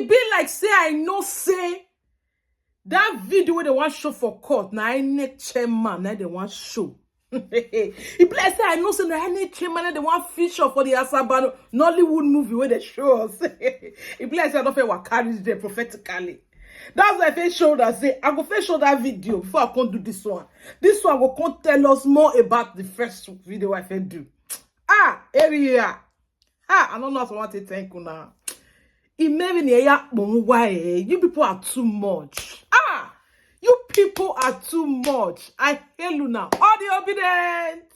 It be like say I know say that video where they want show for court. Now INEC chairman, now they want show. It be like say I know say the INEC chairman, now they want feature for the Asabano Nollywood movie where they show us. It be like say I don't feel what carries there prophetically. That's why I show that say I go first show that video before I can't do this one. This one will come tell us more about the first video I can do. Area. I don't know if I want to thank you now. You people are too much. You people are too much. I hail you now. All the obedient.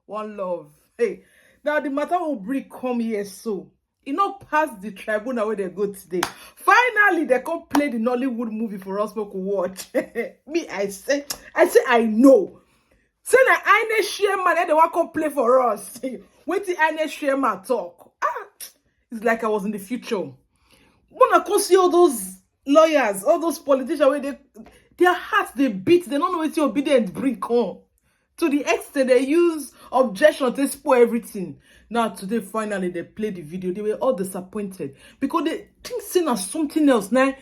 One love. Hey, now the matter will bring come here so. You know, past the tribunal where they go today. Finally, they come play the Nollywood movie for us to watch. Me, I say I know. Say that INEC chairman, they want to come play for us. Wait till INEC chairman talk. It's like I was in the future. When I come see all those lawyers, all those politicians, where their hearts they beat, they don't know what your obedient bring on. To the extent they use objection to spoil everything. Now today finally they play the video. They were all disappointed because they think seen as something else. Now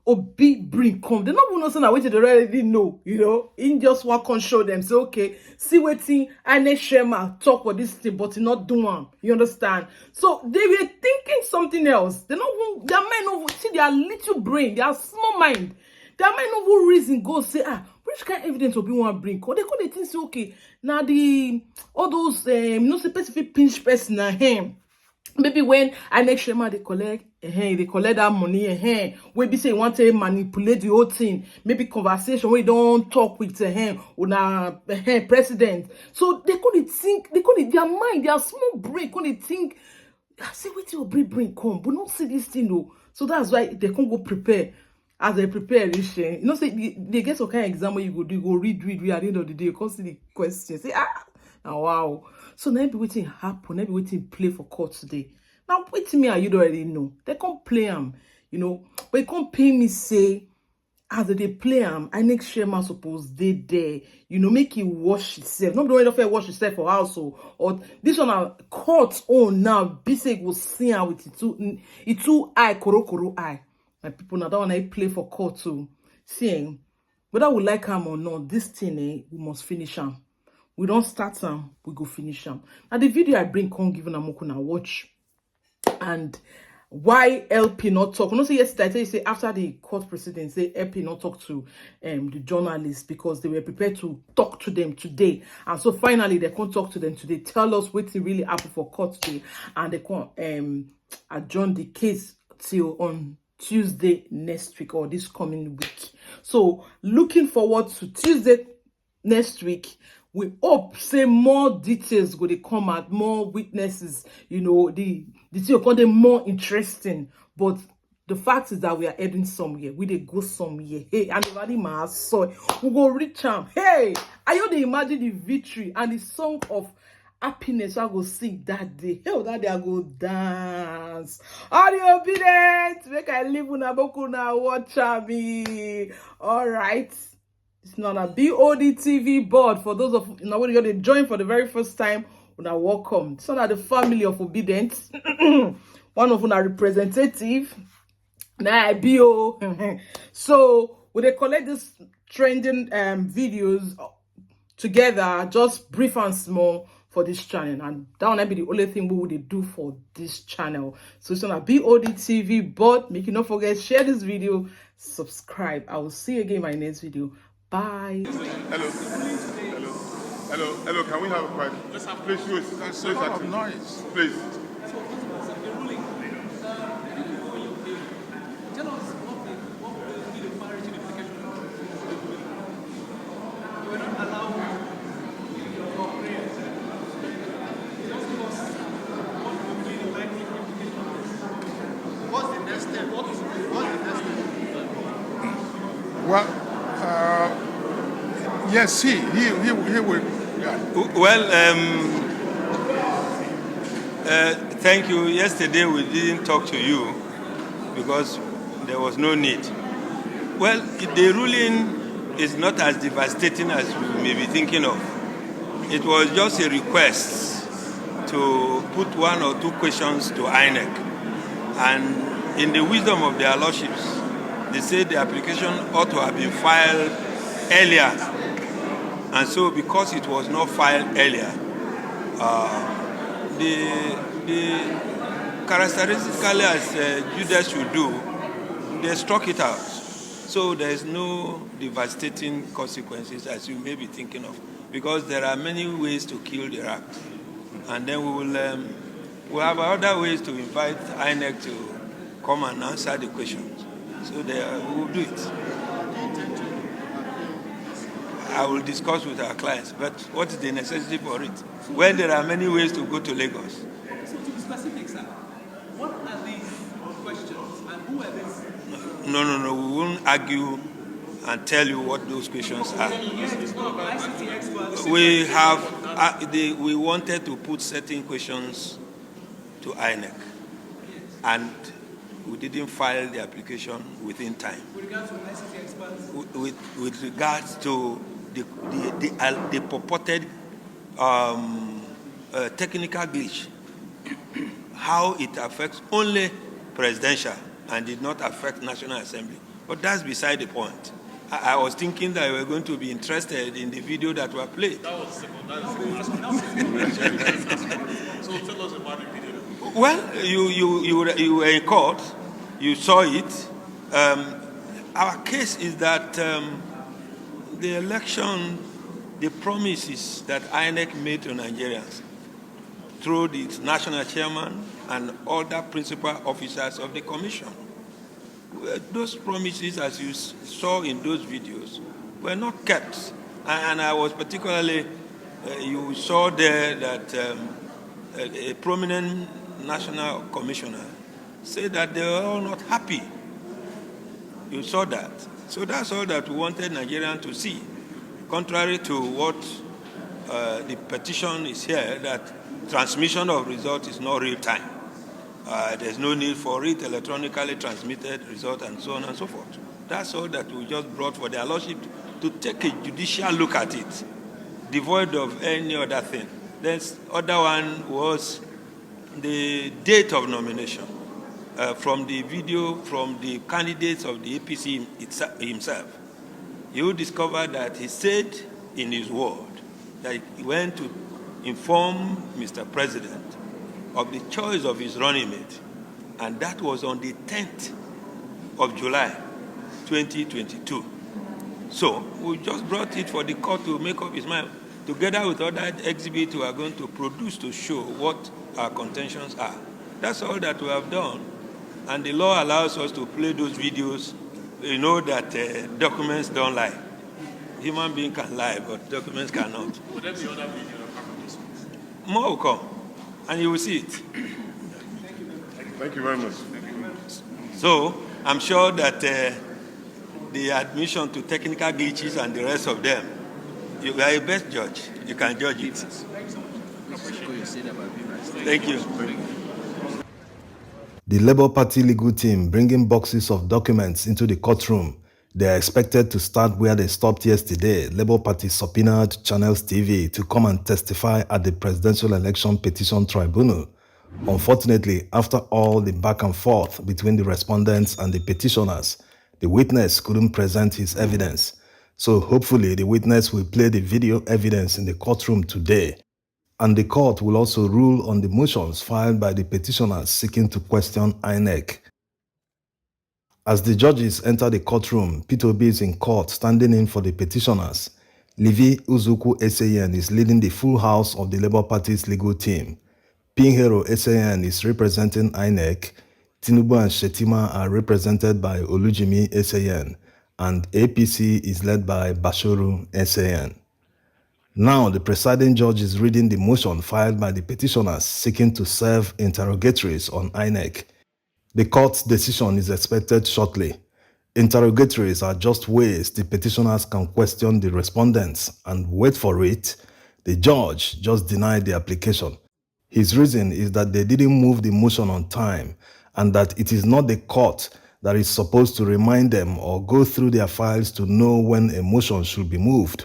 Obi bring come. They not know something that they already know. You know, in just one can show them. Say okay, see what thing INEC chairman talk for this thing, but he not do one. You understand? So they were thinking something else. They not their mind over see their little brain, their small mind. Their mind over reason go say which kind of evidence will be one bring? Or they could think say okay now the all those no specific pinch person him. Maybe when INEC chairman they collect that money, we be say want to manipulate the whole thing. Maybe conversation we don't talk with una president. So they couldn't think, their mind, their small brain couldn't think. I say wait till bring come, but not see this thing though. So that's why they can't go prepare. As they prepare this, you know, say they get some kind of exam where you go read at the end of the day, you can't see the question. Say now wow. So now be waiting happen, now be waiting play for court today. Now wait me and you don't already know. They can't play them, you know, but you can't pay me say as they play them, INEC chairman suppose they there, you know, make it wash itself. Not the way of wash itself for house or this one are court on now. Basic will see her with it two eye, koro eye. And people now that one I play for court too. Seeing whether we like them or not, this thing we must finish them. We don't start them, we go finish them. Now the video I bring can't give them watch. And why LP not talk? You know, say yesterday, say after the court proceedings, say LP not talk to the journalists because they were prepared to talk to them today. And so finally they can't talk to them today. Tell us what really happened for court today. And they can't adjourn the case till on Tuesday next week or this coming week. So looking forward to Tuesday next week. We hope say more details go to come out, more witnesses, you know, the thing call them more interesting. But the fact is that we are heading somewhere. We dey go somewhere. Hey, and everybody my soul. We go reach them. Hey, I you dey imagine the victory and the song of happiness I go sing that day. Hell, that day I go dance. All the obedient, make I live una boku na watch me. All right. It's not a Bod TV board. For those of you know when you're going to join for the very first time, una welcome. It's not the family of obedience. One of una representative. Nah, Bo. So when they collect this trending videos together, just brief and small for this channel, and that will not be the only thing we would do for this channel. So it's on a Bod TV board. Make you not forget, share this video, subscribe. I will see you again in my next video. Bye. Hello. Can we have a quiet? Please, There's a lot of noise. Please. Tell us what will be the parity notification. You will not allow your prayers. Just give us what will be the likely implication. What's the next step? What's the next step? Well, yes, he will. Yeah. Well, thank you. Yesterday we didn't talk to you because there was no need. Well, the ruling is not as devastating as we may be thinking of. It was just a request to put one or two questions to INEC. And in the wisdom of their lordships, they say the application ought to have been filed earlier. And so because it was not filed earlier, the characteristically as Judas should do, they struck it out. So there is no devastating consequences as you may be thinking of, because there are many ways to kill the rat. And then we'll have other ways to invite INEC to come and answer the questions. So we will do it. I will discuss with our clients, but what is the necessity for it? When there are many ways to go to Lagos. So to be specific, sir, what are these questions and who are these? No, we won't argue and tell you what those questions are. We have, we wanted to put certain questions to INEC, and we didn't file the application within time. With regards to ICT experts? With regards to the purported technical glitch, how it affects only presidential and did not affect National Assembly. But that's beside the point. I was thinking that we were going to be interested in the video that were played. That was simple. So tell us about the video. Well, you were in court, you saw it. Our case is that the election, the promises that INEC made to Nigerians through its national chairman and other principal officers of the commission, those promises, as you saw in those videos, were not kept. And I was particularly, you saw there that a prominent national commissioner said that they were all not happy. You saw that. So that's all that we wanted Nigerians to see. Contrary to what the petition is here, that transmission of results is not real time. There's no need for it, electronically transmitted result and so on and so forth. That's all that we just brought for their lordship to take a judicial look at it, devoid of any other thing. The other one was the date of nomination. From the video from the candidates of the APC himself, you will discover that he said in his word that he went to inform Mr. President of the choice of his running mate, and that was on the 10th of July, 2022. So we just brought it for the court to make up his mind, together with other exhibits we are going to produce to show what our contentions are. That's all that we have done. And the law allows us to play those videos. You know that documents don't lie. Human beings can lie, but documents cannot. Will there be other videos apart from this one? More will come, and you will see it. Thank you very much. So I'm sure that the admission to technical glitches and the rest of them, you are a best judge. You can judge it. Thank you. The Labour Party legal team bringing boxes of documents into the courtroom. They are expected to start where they stopped yesterday. Labour Party subpoenaed Channels TV to come and testify at the Presidential Election Petition Tribunal. Unfortunately, after all the back and forth between the respondents and the petitioners, the witness couldn't present his evidence. So hopefully the witness will play the video evidence in the courtroom today. And the court will also rule on the motions filed by the petitioners seeking to question INEC. As the judges enter the courtroom, Peter Obi is in court standing in for the petitioners. Livy Uzuku SAN is leading the full house of the Labour Party's legal team. Pinheiro SAN is representing INEC. Tinubu and Shetima are represented by Olujimi SAN, and APC is led by Bashoru SAN. Now, the presiding judge is reading the motion filed by the petitioners seeking to serve interrogatories on INEC. The court's decision is expected shortly. Interrogatories are just ways the petitioners can question the respondents, and wait for it, the judge just denied the application. His reason is that they didn't move the motion on time, and that it is not the court that is supposed to remind them or go through their files to know when a motion should be moved.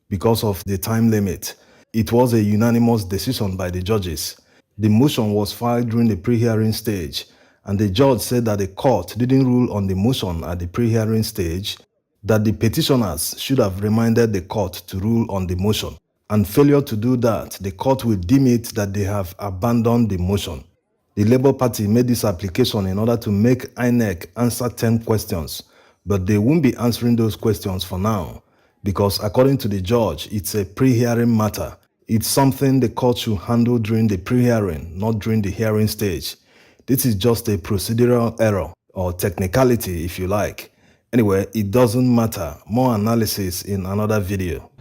Because of the time limit, it was a unanimous decision by the judges. The motion was filed during the pre-hearing stage, and the judge said that the court didn't rule on the motion at the pre-hearing stage, that the petitioners should have reminded the court to rule on the motion, and failure to do that, the court will deem it that they have abandoned the motion. The Labour Party made this application in order to make INEC answer 10 questions, but they won't be answering those questions for now, because according to the judge, it's a pre-hearing matter. It's something the court should handle during the pre-hearing, not during the hearing stage. This is just a procedural error, or technicality if you like. Anyway, it doesn't matter. More analysis in another video.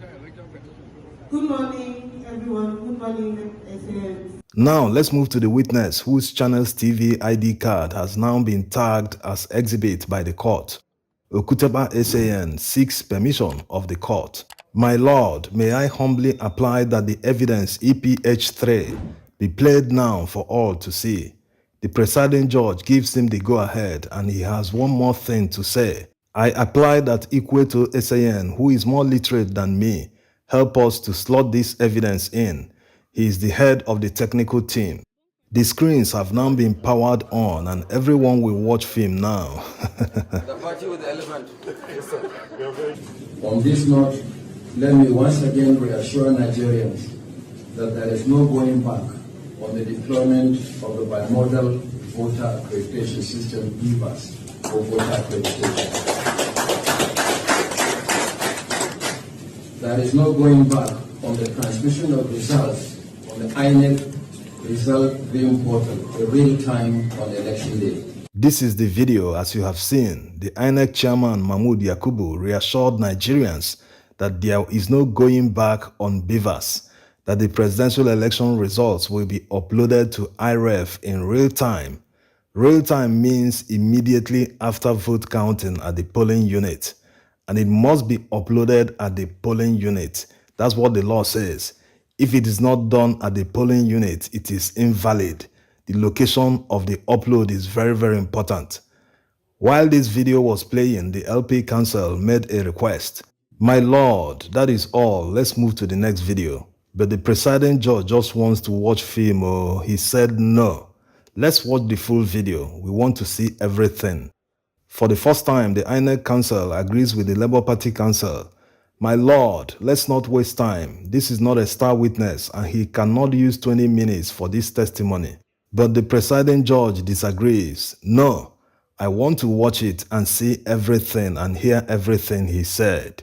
Good morning, everyone. Good morning, SAN. Now, let's move to the witness whose Channels TV ID card has now been tagged as exhibit by the court. Okuteba SAN seeks permission of the court. My lord, may I humbly apply that the evidence EPH3 be played now for all to see. The presiding judge gives him the go-ahead and he has one more thing to say. I apply that Ikweto SAN, who is more literate than me, help us to slot this evidence in. He is the head of the technical team. The screens have now been powered on and everyone will watch film now. The party with the elephant. Yes, sir. On this note, let me once again reassure Nigerians that there is no going back on the deployment of the bimodal voter accreditation system, BVAS, or voter accreditation. There is no going back on the transmission of results on the INEC result viewing portal, the real time on election day. This is the video. As you have seen, the INEC chairman Mahmoud Yakubu reassured Nigerians that there is no going back on BVAS, that the presidential election results will be uploaded to IREF in real time. Real time means immediately after vote counting at the polling unit, and it must be uploaded at the polling unit. That's what the law says. If it is not done at the polling unit, it is invalid. The location of the upload is very, very important. While this video was playing, the LP Council made a request. My lord, that is all. Let's move to the next video. But the presiding judge just wants to watch film. Oh, he said no. Let's watch the full video. We want to see everything. For the first time, the INEC Council agrees with the Labour Party Council. My lord, let's not waste time. This is not a star witness and he cannot use 20 minutes for this testimony. But the presiding judge disagrees. No, I want to watch it and see everything and hear everything he said.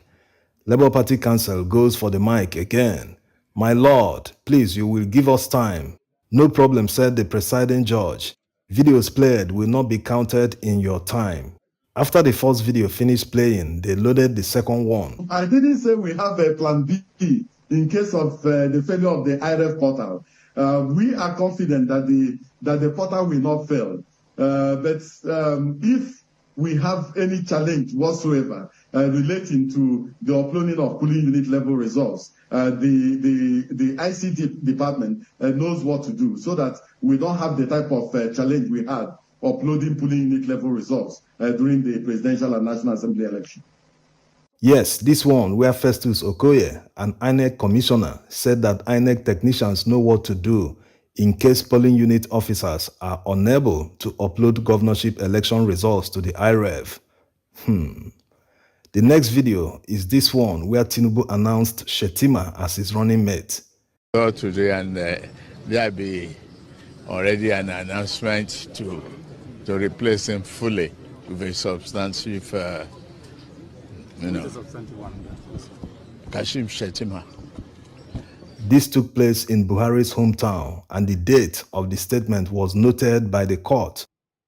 Labour Party Council goes for the mic again. My lord, please, you will give us time. No problem, said the presiding judge. Videos played will not be counted in your time. After the first video finished playing, they loaded the second one. I didn't say we have a plan B in case of the failure of the IRF portal. We are confident that the portal will not fail. But if we have any challenge whatsoever relating to the uploading of polling unit level results, the ICT department knows what to do so that we don't have the type of challenge we had uploading polling unit level results during the presidential and national assembly election. Yes, this one where Festus Okoye, an INEC commissioner, said that INEC technicians know what to do in case polling unit officers are unable to upload governorship election results to the IREV. The next video is this one where Tinubu announced Shetima as his running mate. Today, and there be already an announcement to replace him fully with a substantive, Kashim Shetima. This took place in Buhari's hometown, and the date of the statement was noted by the court.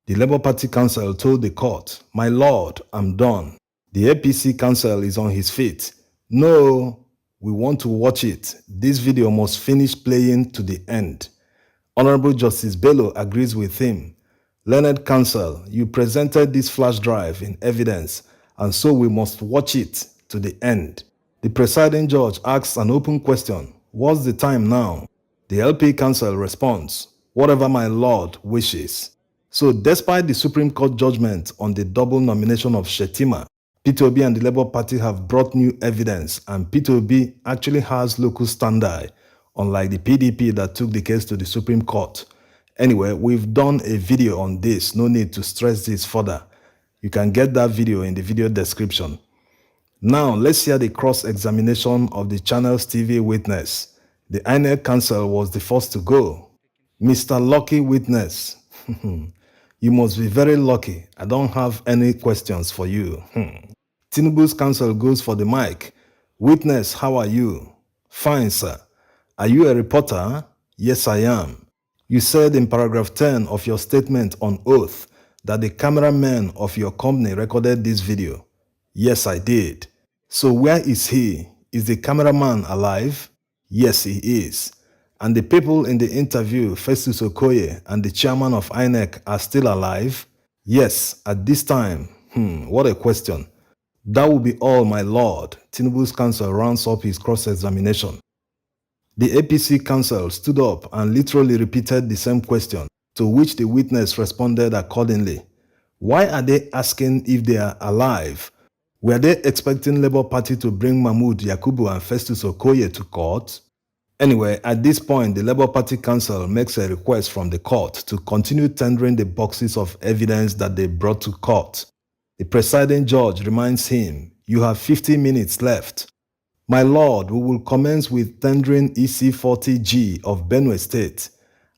The Labour Party Council told the court, "My lord, I'm done." The APC Council is on his feet. "No, we want to watch it. This video must finish playing to the end." Honorable Justice Bello agrees with him. "Learned Counsel, you presented this flash drive in evidence, and so we must watch it to the end." The presiding judge asks an open question. "What's the time now?" The LP Council responds, "Whatever my lord wishes." So despite the Supreme Court judgment on the double nomination of Shetima, Peter Obi and the Labour Party have brought new evidence, and Peter Obi actually has local standby, unlike the PDP that took the case to the Supreme Court. Anyway, we've done a video on this. No need to stress this further. You can get that video in the video description. Now, let's hear the cross-examination of the Channels TV witness. The INEC counsel was the first to go. Mr. Lucky Witness, you must be very lucky. I don't have any questions for you. Tinubu's counsel goes for the mic. Witness, how are you? Fine, sir. Are you a reporter? Yes, I am. You said in paragraph 10 of your statement on oath that the cameraman of your company recorded this video. Yes, I did. So where is he? Is the cameraman alive? Yes, he is. And the people in the interview, Festus Okoye and the chairman of INEC, are still alive? Yes, at this time. What a question. That will be all, my lord. Tinubu's counsel rounds up his cross-examination. The APC counsel stood up and literally repeated the same question, to which the witness responded accordingly. Why are they asking if they are alive? Were they expecting Labour Party to bring Mahmood Yakubu and Festus Okoye to court? Anyway, at this point, the Labour Party counsel makes a request from the court to continue tendering the boxes of evidence that they brought to court. The presiding judge reminds him, you have 50 minutes left. My lord, we will commence with tendering EC40G of Benue State.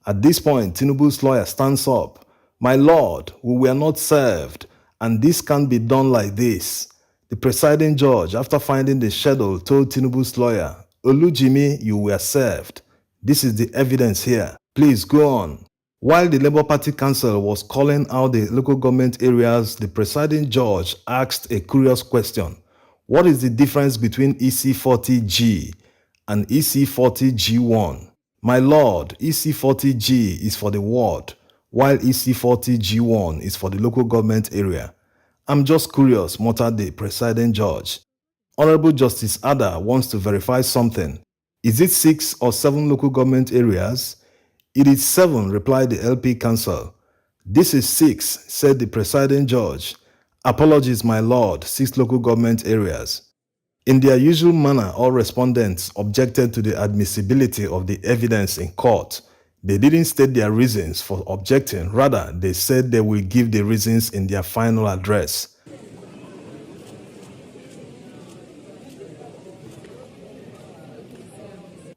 At this point, Tinubu's lawyer stands up. My lord, we were not served, and this can't be done like this. The presiding judge, after finding the schedule, told Tinubu's lawyer, Olujimi, you were served. This is the evidence here. Please go on. While the Labour Party counsel was calling out the local government areas, the presiding judge asked a curious question. What is the difference between EC40G and EC40G1? My lord, EC40G is for the ward, while EC40G1 is for the local government area. I'm just curious, muttered the presiding judge. Honorable Justice Ada wants to verify something. Is it 6 or 7 local government areas? It is 7, replied the LP counsel. This is 6, said the presiding judge. Apologies, my lord, 6 local government areas. In their usual manner, all respondents objected to the admissibility of the evidence in court. They didn't state their reasons for objecting. Rather, they said they will give the reasons in their final address.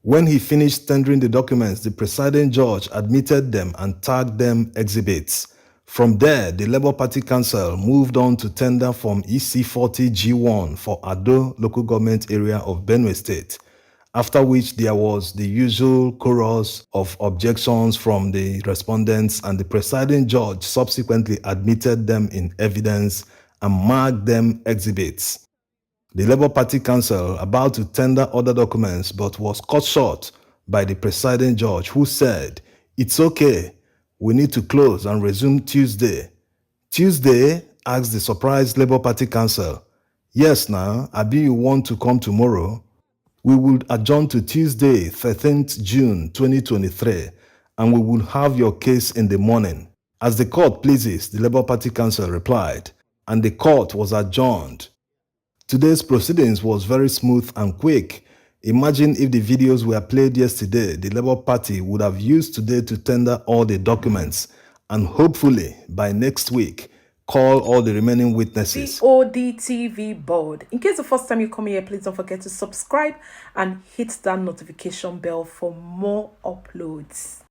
When he finished tendering the documents, the presiding judge admitted them and tagged them exhibits. From there, the Labour Party counsel moved on to tender Form EC40G1 for Ado local government area of Benue State, after which there was the usual chorus of objections from the respondents, and the presiding judge subsequently admitted them in evidence and marked them exhibits. The Labour Party counsel about to tender other documents but was cut short by the presiding judge, who said, "It's okay, we need to close and resume Tuesday." Tuesday? Asked the surprised Labour Party counsel. Yes, now, Abi, you want to come tomorrow? We would adjourn to Tuesday, 13th June 2023, and we will have your case in the morning. As the court pleases, the Labour Party counsel replied, and the court was adjourned. Today's proceedings was very smooth and quick. Imagine if the videos were played yesterday, the Labour Party would have used today to tender all the documents and hopefully by next week call all the remaining witnesses. Bod TV board. In case the first time you come here, please don't forget to subscribe and hit that notification bell for more uploads.